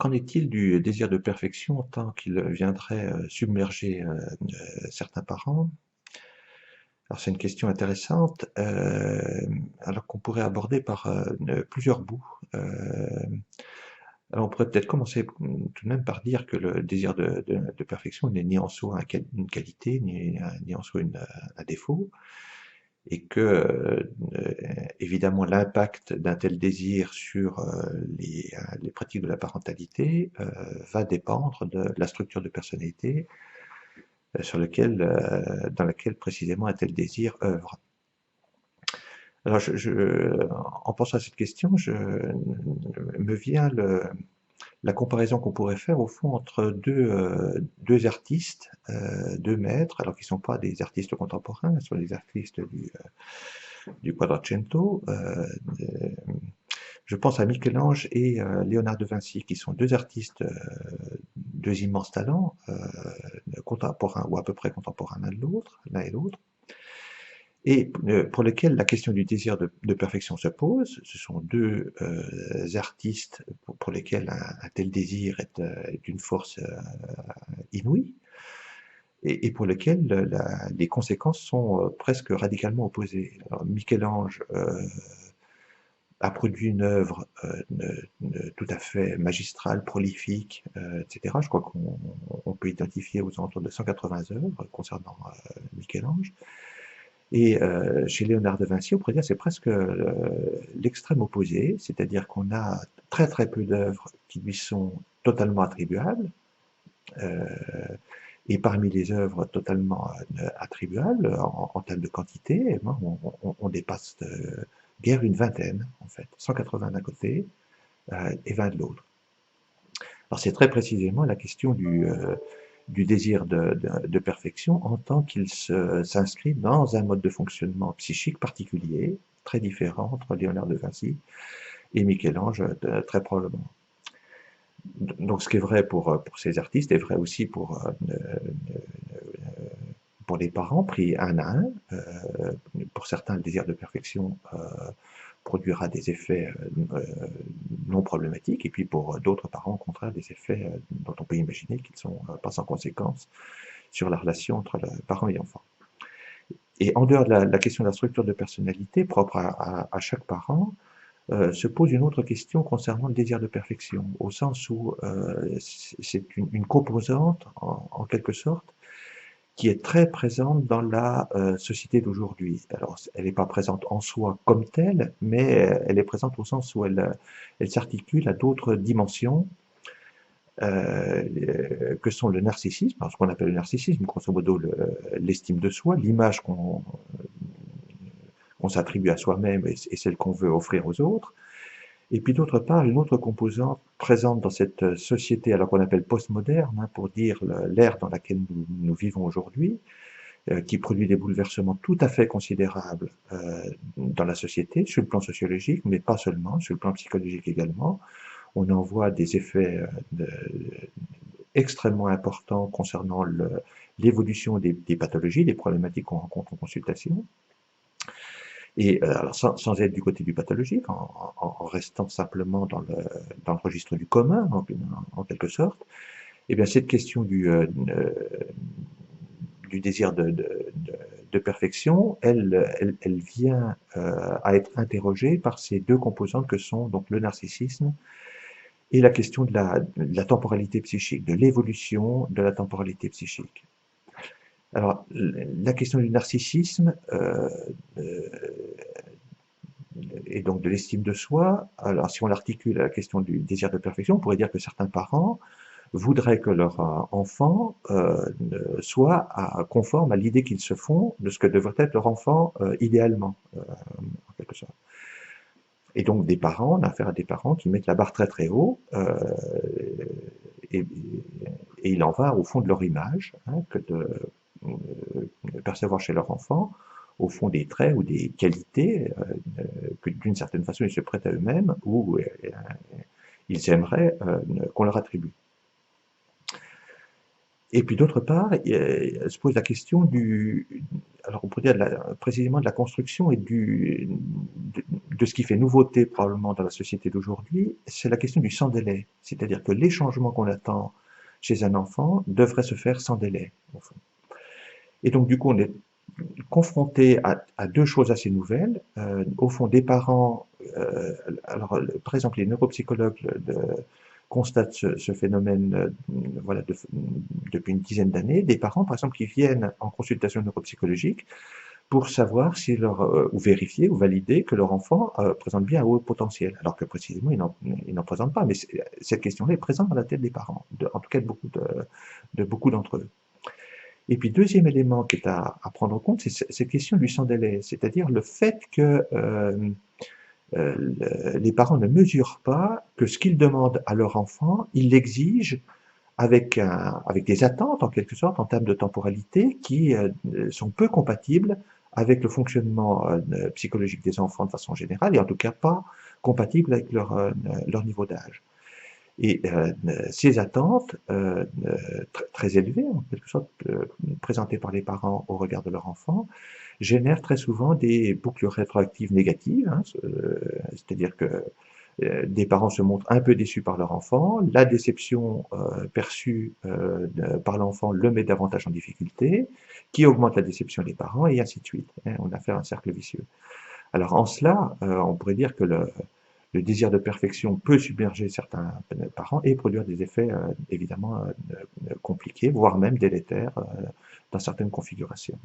Qu'en est-il du désir de perfection tant qu'il viendrait submerger certains parents? Alors c'est une question intéressante, alors qu'on pourrait aborder par plusieurs bouts. Alors on pourrait peut-être commencer tout de même par dire que le désir de perfection n'est ni en soi une qualité, ni en soi un défaut, et que évidemment l'impact d'un tel désir sur les pratiques de la parentalité va dépendre de la structure de personnalité dans laquelle précisément un tel désir œuvre. Alors, en pensant à cette question, me vient la comparaison qu'on pourrait faire au fond entre deux artistes, deux maîtres, alors qu'ils ne sont pas des artistes contemporains, ce sont des artistes du Quattrocento. Je pense à Michel-Ange et Léonard de Vinci, qui sont deux artistes, deux immenses talents, contemporains ou à peu près contemporains l'un et l'autre, et pour lesquels la question du désir de perfection se pose. Ce sont deux artistes pour lesquels un tel désir est d'une force inouïe, et pour lesquels les conséquences sont presque radicalement opposées. Alors, Michel-Ange a produit une œuvre tout à fait magistrale, prolifique, etc. Je crois qu'on peut identifier aux alentours de 180 œuvres concernant Michel-Ange. Et chez Léonard de Vinci, on pourrait dire c'est presque l'extrême opposé, c'est-à-dire qu'on a très très peu d'œuvres qui lui sont totalement attribuables, et parmi les œuvres totalement attribuables, en termes de quantité, on dépasse guère une vingtaine, en fait, 180 d'un côté et 20 de l'autre. Alors c'est très précisément la question du désir de perfection en tant qu'il s'inscrit dans un mode de fonctionnement psychique particulier, très différent entre Léonard de Vinci et Michel-Ange, très probablement. Donc ce qui est vrai pour ces artistes est vrai aussi pour les parents pris un à un. Pour certains, le désir de perfection produira des effets non problématiques, et puis pour d'autres parents, au contraire, des effets dont on peut imaginer qu'ils ne sont pas sans conséquence sur la relation entre parents et enfants. Et en dehors de la question de la structure de personnalité propre à chaque parent, se pose une autre question concernant le désir de perfection, au sens où c'est une composante, en quelque sorte, qui est très présente dans la société d'aujourd'hui. Alors, elle n'est pas présente en soi comme telle, mais elle est présente au sens où elle s'articule à d'autres dimensions que sont le narcissisme, ce qu'on appelle le narcissisme, grosso modo l'estime de soi, l'image qu'on s'attribue à soi-même et celle qu'on veut offrir aux autres. Et puis d'autre part, une autre composante présente dans cette société, alors qu'on appelle postmoderne, pour dire l'ère dans laquelle nous vivons aujourd'hui, qui produit des bouleversements tout à fait considérables dans la société, sur le plan sociologique, mais pas seulement, sur le plan psychologique également. On en voit des effets extrêmement importants concernant l'évolution des pathologies, des problématiques qu'on rencontre en consultation. Et alors sans être du côté du pathologique, en restant simplement dans le registre du commun, en quelque sorte, eh bien cette question du désir de perfection, elle vient à être interrogée par ces deux composantes que sont donc le narcissisme et la question de la temporalité psychique, de l'évolution de la temporalité psychique. Alors, la question du narcissisme et donc de l'estime de soi, alors si on l'articule à la question du désir de perfection, on pourrait dire que certains parents voudraient que leur enfant soit conforme à l'idée qu'ils se font de ce que devrait être leur enfant idéalement, en quelque sorte. Et donc des parents, on a affaire à des parents qui mettent la barre très très haut, et il en va au fond de leur image, que de percevoir chez leur enfant, au fond des traits ou des qualités que d'une certaine façon ils se prêtent à eux-mêmes ou ils aimeraient qu'on leur attribue. Et puis d'autre part, se pose la question alors on pourrait dire précisément de la construction et de ce qui fait nouveauté probablement dans la société d'aujourd'hui, c'est la question du sans délai. C'est-à-dire que les changements qu'on attend chez un enfant devraient se faire sans délai, au fond. Et donc, du coup, on est confronté à deux choses assez nouvelles. Au fond, des parents, alors, par exemple, les neuropsychologues constatent ce phénomène voilà, depuis une dizaine d'années. Des parents, par exemple, qui viennent en consultation neuropsychologique pour savoir si ou vérifier ou valider que leur enfant présente bien un haut potentiel, alors que précisément, il n'en présente pas. Mais cette question-là est présente dans la tête des parents, en tout cas de beaucoup d'entre eux. Et puis, deuxième élément qui est à prendre en compte, c'est cette question du sans délai, c'est-à-dire le fait que les parents ne mesurent pas que ce qu'ils demandent à leur enfant, ils l'exigent avec des attentes, en quelque sorte, en termes de temporalité, qui sont peu compatibles avec le fonctionnement psychologique des enfants de façon générale, et en tout cas pas compatibles avec leur niveau d'âge. Et ces attentes très élevées, en quelque sorte, présentées par les parents au regard de leur enfant, génèrent très souvent des boucles rétroactives négatives, hein, c'est-à-dire que des parents se montrent un peu déçus par leur enfant, la déception perçue par l'enfant le met davantage en difficulté, qui augmente la déception des parents, et ainsi de suite, hein, on a fait un cercle vicieux. Alors en cela, on pourrait dire que le désir de perfection peut submerger certains parents et produire des effets évidemment compliqués, voire même délétères dans certaines configurations.